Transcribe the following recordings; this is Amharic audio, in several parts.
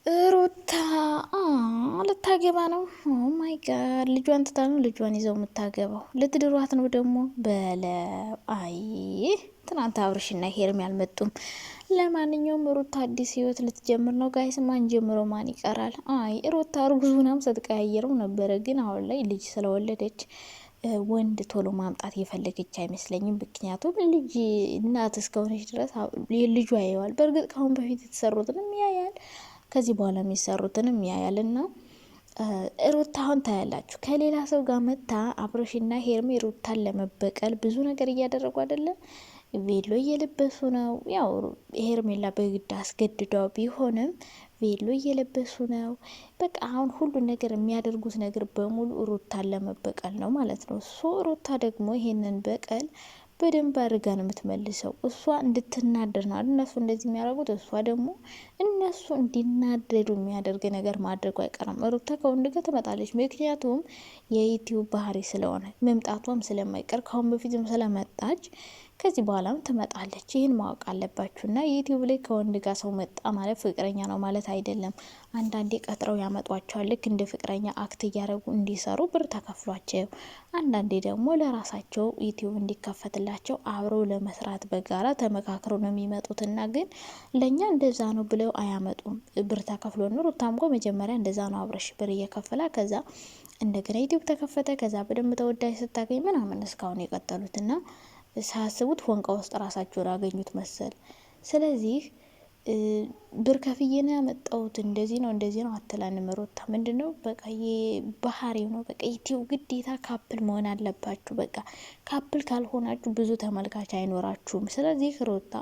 ሩታ ልታገባ ነው። ኦ ማይ ጋድ! ልጇን ትታ ነው ልጇን ይዘው የምታገባው። ልትድሯት ነው ደግሞ በለው። አይ ትናንት አብርሽና ሄርም ያልመጡም። ለማንኛውም ሩታ አዲስ ህይወት ልትጀምር ነው ጋይስ። ማን ጀምሮ ማን ይቀራል? አይ ሩታ እርጉዙናም ስትቀያየረው ነበረ፣ ግን አሁን ላይ ልጅ ስለወለደች ወንድ ቶሎ ማምጣት የፈለገች አይመስለኝም። ምክንያቱም ልጅ እናት እስከሆነች ድረስ ልጇ ያየዋል። በእርግጥ ካሁን በፊት የተሰሩትንም ያያል፣ ከዚህ በኋላ የሚሰሩትንም ያያልና ሩታ አሁን ታያላችሁ ከሌላ ሰው ጋር መታ አብርሽና ሄርሜ ሩታን ለመበቀል ብዙ ነገር እያደረጉ አይደለም። ቬሎ እየለበሱ ነው። ያው ሄርሜላ በግድ አስገድዷው ቢሆንም ቬሎ እየለበሱ ነው። በቃ አሁን ሁሉ ነገር የሚያደርጉት ነገር በሙሉ ሩታን ለመበቀል ነው ማለት ነው። ሩታ ደግሞ ይሄንን በቀል በደንብ አድርጋ ነው የምትመልሰው። እሷ እንድትናደድ ነው እነሱ እንደዚህ የሚያደርጉት። እሷ ደግሞ እነሱ እንዲናደዱ የሚያደርግ ነገር ማድረጉ አይቀርም። ሩታ ከወንድ ጋር ትመጣለች። ምክንያቱም የዩቲዩብ ባህሪ ስለሆነ መምጣቷም ስለማይቀር ካሁን በፊትም ስለመጣች ከዚህ በኋላም ትመጣለች። ይህን ማወቅ አለባችሁ። እና ዩቲዩብ ላይ ከወንድ ጋር ሰው መጣ ማለት ፍቅረኛ ነው ማለት አይደለም። አንዳንዴ ቀጥረው ያመጧቸዋል። ልክ እንደ ፍቅረኛ አክት እያደረጉ እንዲሰሩ ብር ተከፍሏቸው፣ አንዳንዴ ደግሞ ለራሳቸው ዩቲዩብ እንዲከፈትላቸው አብረው ለመስራት በጋራ ተመካክረው ነው የሚመጡትና ግን ለእኛ እንደዛ ነው ብለው አያመጡም። ብር ተከፍሎ ነው። ሩታም እኮ መጀመሪያ እንደዛ ነው። አብረሽ ብር እየከፈላ ከዛ እንደገና ዩቲዩብ ተከፈተ። ከዛ በደንብ ተወዳጅ ስታገኝ ምናምን እስካሁን የቀጠሉትና ሳያስቡት ፎንቃ ውስጥ ራሳቸውን አገኙት መሰል። ስለዚህ ብር ከፍዬ ነው ያመጣሁት እንደዚህ ነው እንደዚህ ነው አትላንም ሩታ። ምንድን ነው በቃ ባህሪው ነው። በቃ ዩቲዩብ ግዴታ ካፕል መሆን አለባችሁ። በቃ ካፕል ካልሆናችሁ ብዙ ተመልካች አይኖራችሁም። ስለዚህ ሩታ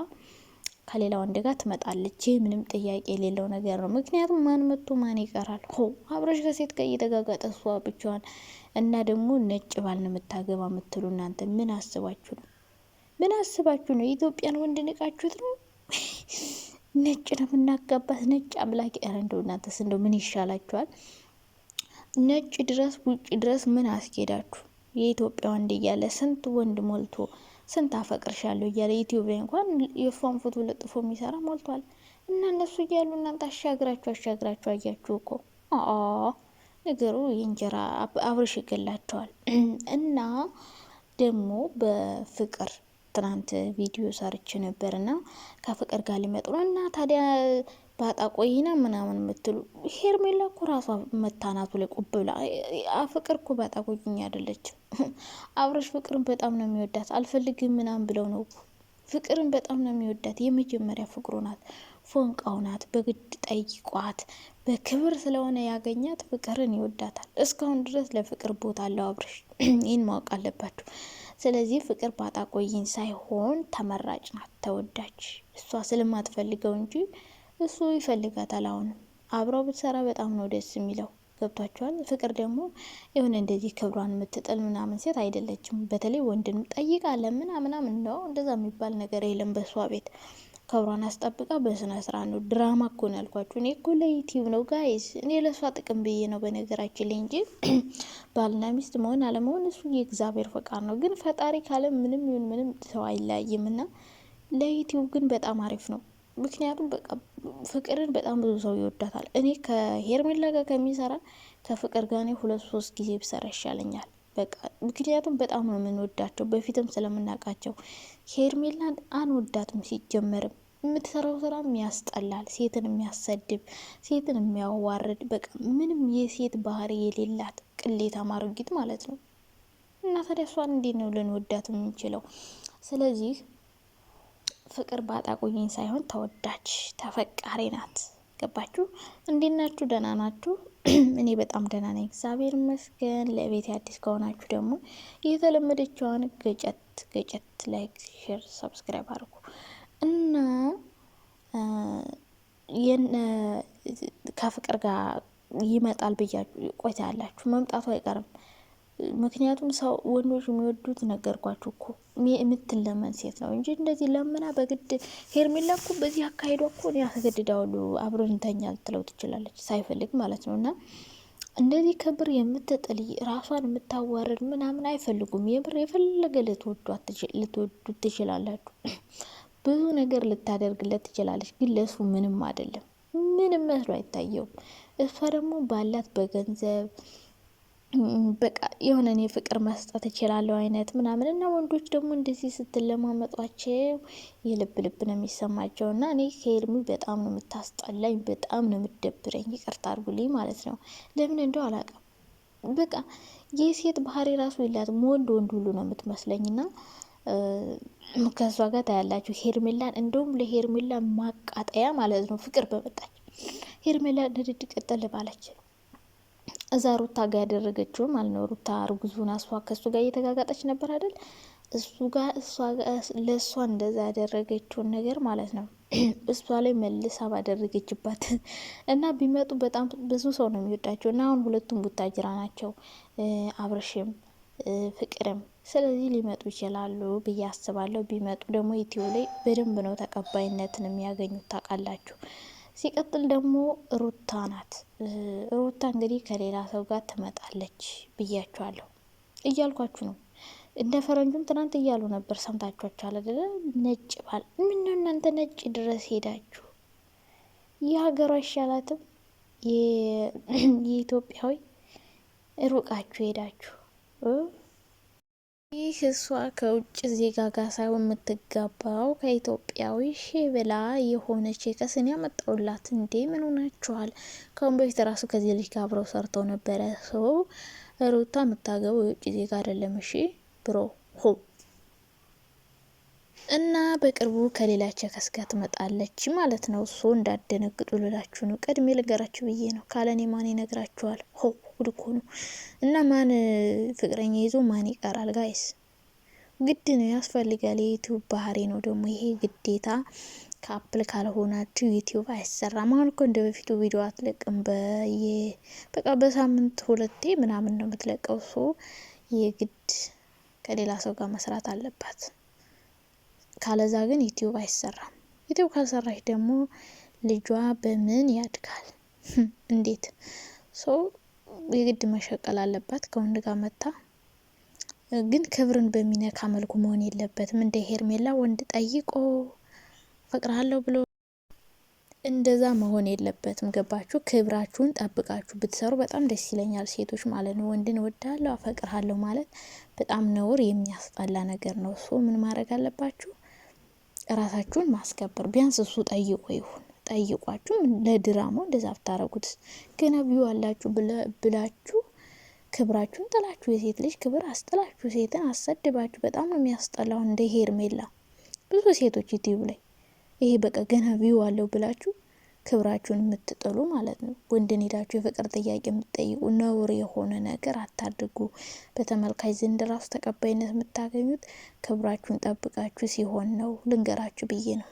ከሌላ ወንድ ጋር ትመጣለች። ይህ ምንም ጥያቄ የሌለው ነገር ነው። ምክንያቱም ማን መጥቶ ማን ይቀራል? አብረሽ ከሴት ጋር እየተጋጋጠ እሷ ብቻዋን እና ደግሞ ነጭ ባል ነው የምታገባ የምትሉ እናንተ ምን አስባችሁ ነው? ምን አስባችሁ ነው? የኢትዮጵያን ወንድ ንቃችሁት ነው? ነጭ ነው የምናጋባት ነጭ አምላክ። ኧረ እንደው እናንተስ እንደው ምን ይሻላችኋል? ነጭ ድረስ ውጭ ድረስ ምን አስኬዳችሁ? የኢትዮጵያ ወንድ እያለ ስንት ወንድ ሞልቶ ስንት አፈቅርሻለሁ እያለ ዩቲዩብ ላይ እንኳን የፏን ፎቶ ለጥፎ የሚሰራ ሞልቷል። እና እነሱ እያሉ እናንተ አሻግራችሁ አያችሁ እኮ ነገሩ የእንጀራ አብርሽ ይገላቸዋል። እና ደግሞ በፍቅር ትናንት ቪዲዮ ሰርች ነበርና ከፍቅር ጋር ሊመጡ ነው። እና ታዲያ ባጣ ቆይና ምናምን የምትሉ ሄርሜላ እኮ ራሷ መታናቱ ላይ ቁብ ብላ ፍቅር እኮ ባጣ ቆይኝ አይደለችም። አብረሽ ፍቅርን በጣም ነው የሚወዳት። አልፈልግም ምናምን ብለው ነው። ፍቅርን በጣም ነው የሚወዳት። የመጀመሪያ ፍቅሩ ናት፣ ፎንቃው ናት። በግድ ጠይቋት በክብር ስለሆነ ያገኛት ፍቅርን ይወዳታል። እስካሁን ድረስ ለፍቅር ቦታ አለው አብረሽ። ይህን ማወቅ አለባችሁ። ስለዚህ ፍቅር ባጣ ቆይኝ ሳይሆን ተመራጭ ናት፣ ተወዳጅ። እሷ ስለማትፈልገው እንጂ እሱ ይፈልጋታል። አሁንም አብረው ብትሰራ በጣም ነው ደስ የሚለው። ገብቷቸዋል። ፍቅር ደግሞ የሆነ እንደዚህ ክብሯን የምትጥል ምናምን ሴት አይደለችም። በተለይ ወንድንም ጠይቃለ ምናምን ነው እንደዛ የሚባል ነገር የለም በሷ ቤት። ክብሯን አስጠብቃ በስነ ስርዓት ነው። ድራማ እኮ ነው ያልኳችሁ። እኔ እኮ ለዩቲዩብ ነው ጋይስ። እኔ ለእሷ ጥቅም ብዬ ነው በነገራችን ላይ እንጂ ባልና ሚስት መሆን አለመሆን እሱ የእግዚአብሔር ፈቃድ ነው። ግን ፈጣሪ ካለ ምንም ይሁን ምንም ሰው አይለያይም። እና ለዩቲዩብ ግን በጣም አሪፍ ነው። ምክንያቱም በቃ ፍቅርን በጣም ብዙ ሰው ይወዳታል። እኔ ከሄርሜላ ጋር ከሚሰራ ከፍቅር ጋር እኔ 2-3 ጊዜ ብሰራ ይሻለኛል። በቃ ምክንያቱም በጣም ነው የምንወዳቸው፣ በፊትም ስለምናውቃቸው። ሄርሜላን አንወዳትም ሲጀመርም። የምትሰራው ስራም ያስጠላል። ሴትን የሚያሰድብ፣ ሴትን የሚያዋርድ፣ በቃ ምንም የሴት ባህሪ የሌላት ቅሌታ ማርጊት ማለት ነው። እና ታዲያ እሷን እንዴት ነው ልንወዳት የምንችለው? ስለዚህ ፍቅር ባጣ ቆይኝ ሳይሆን ተወዳጅ ተፈቃሪ ናት። ገባችሁ? እንዴት ናችሁ? ደህና ናችሁ? እኔ በጣም ደህና ነኝ፣ እግዚአብሔር ይመስገን። ለቤት አዲስ ከሆናችሁ ደግሞ የተለመደችዋን ገጨት ላይክ፣ ሼር፣ ሰብስክራይብ አድርጉ እና ከፍቅር ጋር ይመጣል ብያችሁ ቆይታ ያላችሁ መምጣቱ አይቀርም። ምክንያቱም ሰው ወንዶች የሚወዱት ነገርኳችሁ እኮ የምትለመን ሴት ነው እንጂ እንደዚህ ለምና በግድ ሄርሜላ እኮ በዚህ አካሄዷ እኮ ያስገድዳሉ አብረን እንተኛ ልትለው ትችላለች ሳይፈልግ ማለት ነው። እና እንደዚህ ክብር የምትጥል ራሷን የምታዋርድ ምናምን አይፈልጉም። የብር የፈለገ ልትወዱ ትችላላችሁ፣ ብዙ ነገር ልታደርግለት ትችላለች፣ ግን ለሱ ምንም አይደለም። ምንም መስሎ አይታየውም። እሷ ደግሞ ባላት በገንዘብ በቃ የሆነ እኔ ፍቅር መስጠት እችላለሁ አይነት ምናምን እና ወንዶች ደግሞ እንደዚህ ስትለማመጧቸው የልብ ልብ ነው የሚሰማቸው። እና እኔ ከኤርሚ በጣም ነው የምታስጠላኝ፣ በጣም ነው የምትደብረኝ። ይቅርታ አድርጉልኝ ማለት ነው። ለምን እንደው አላውቅም። በቃ የሴት ባህሪ ራሱ የላትም። ወንድ ሁሉ ነው የምትመስለኝ። ና ከእሷ ጋር ታያላችሁ ሄርሜላን። እንደውም ለሄርሜላ ማቃጠያ ማለት ነው ፍቅር በመጣች ሄርሜላ ንድድ ቀጠል ባለች እዛ ሩታ ጋር ያደረገችው ማለት ነው። ሩታ እርጉዙን እሷ ከሱ ጋር እየተጋጋጠች ነበር አይደል? እሱ ጋር ለእሷ እንደዛ ያደረገችውን ነገር ማለት ነው እሷ ላይ መልሳ ባደረገችባት እና ቢመጡ በጣም ብዙ ሰው ነው የሚወዳቸው። እና አሁን ሁለቱም ቡታጅራ ናቸው፣ አብርሽም ፍቅርም። ስለዚህ ሊመጡ ይችላሉ ብዬ አስባለሁ። ቢመጡ ደግሞ ኢትዮ ላይ በደንብ ነው ተቀባይነትን የሚያገኙት ታውቃላችሁ። ሲቀጥል ደግሞ ሩታ ናት። ሩታ እንግዲህ ከሌላ ሰው ጋር ትመጣለች ብያችኋለሁ፣ እያልኳችሁ ነው። እንደ ፈረንጁም ትናንት እያሉ ነበር፣ ሰምታችኋቸዋል አይደለ? ነጭ ባል ምነው እናንተ ነጭ ድረስ ሄዳችሁ? የሀገሯ አይሻላትም? የኢትዮጵያዊ ሩቃችሁ ሄዳችሁ ይህ እሷ ከውጭ ዜጋ ጋር ሳይሆን የምትጋባው ከኢትዮጵያዊ ሺ ብላ የሆነች ከስን ያመጣውላት። እንዴ ምን ሆናችኋል? ከአሁን በፊት ራሱ ከዚህ ልጅ ጋር አብረው ሰርተው ነበረ። ሰው ሩታ የምታገበው የውጭ ዜጋ አይደለም። እሺ ብሮ ሆ እና በቅርቡ ከሌላ ቸከስ ጋር ትመጣለች ማለት ነው። እሱ እንዳደነግጡ ልላችሁ ነው። ቀድሜ ልንገራችሁ ብዬ ነው። ካለኔ ማን ይነግራችኋል? ሆ ጉድ እኮ ነው። እና ማን ፍቅረኛ ይዞ ማን ይቀራል? ጋይስ ግድ ነው፣ ያስፈልጋል። የዩቲዩብ ባህሪ ነው ደግሞ ይሄ ግዴታ። ከአፕል ካልሆናችሁ ዩቲዩብ አይሰራም። አሁን እኮ እንደ በፊቱ ቪዲዮ አትለቅም። በቃ በሳምንት 2 ምናምን ነው የምትለቀው። ሶ የግድ ከሌላ ሰው ጋር መስራት አለባት። ካለዛ ግን ዩቲዩብ አይሰራም። ዩቲዩብ ካልሰራች ደግሞ ልጇ በምን ያድጋል? እንዴት? ሶ የግድ መሸቀል አለባት ከወንድ ጋር መታ። ግን ክብርን በሚነካ መልኩ መሆን የለበትም። እንደ ሄርሜላ ወንድ ጠይቆ ፈቅራለሁ ብሎ እንደዛ መሆን የለበትም። ገባችሁ? ክብራችሁን ጠብቃችሁ ብትሰሩ በጣም ደስ ይለኛል። ሴቶች ማለት ነው። ወንድን ወዳለሁ አፈቅርሃለሁ ማለት በጣም ነውር የሚያስጠላ ነገር ነው። ሶ ምን ማድረግ አለባችሁ? ራሳችሁን ማስከበር። ቢያንስ እሱ ጠይቆ ይሁን ጠይቋችሁ ለድራማው እንደዛ ብታረጉት። ገና ቢዩ አላችሁ ብላችሁ ክብራችሁን ጥላችሁ የሴት ልጅ ክብር አስጥላችሁ ሴትን አሰድባችሁ በጣም ነው የሚያስጠላው። እንደ ሄርሜላ ብዙ ሴቶች ዩቲዩብ ላይ ይሄ በቃ ገና ቢዩ አለው ብላችሁ ክብራችሁን የምትጥሉ ማለት ነው። ወንድን ሄዳችሁ የፍቅር ጥያቄ የምትጠይቁ ነውር የሆነ ነገር አታድርጉ። በተመልካች ዘንድ ራሱ ተቀባይነት የምታገኙት ክብራችሁን ጠብቃችሁ ሲሆን ነው። ልንገራችሁ ብዬ ነው።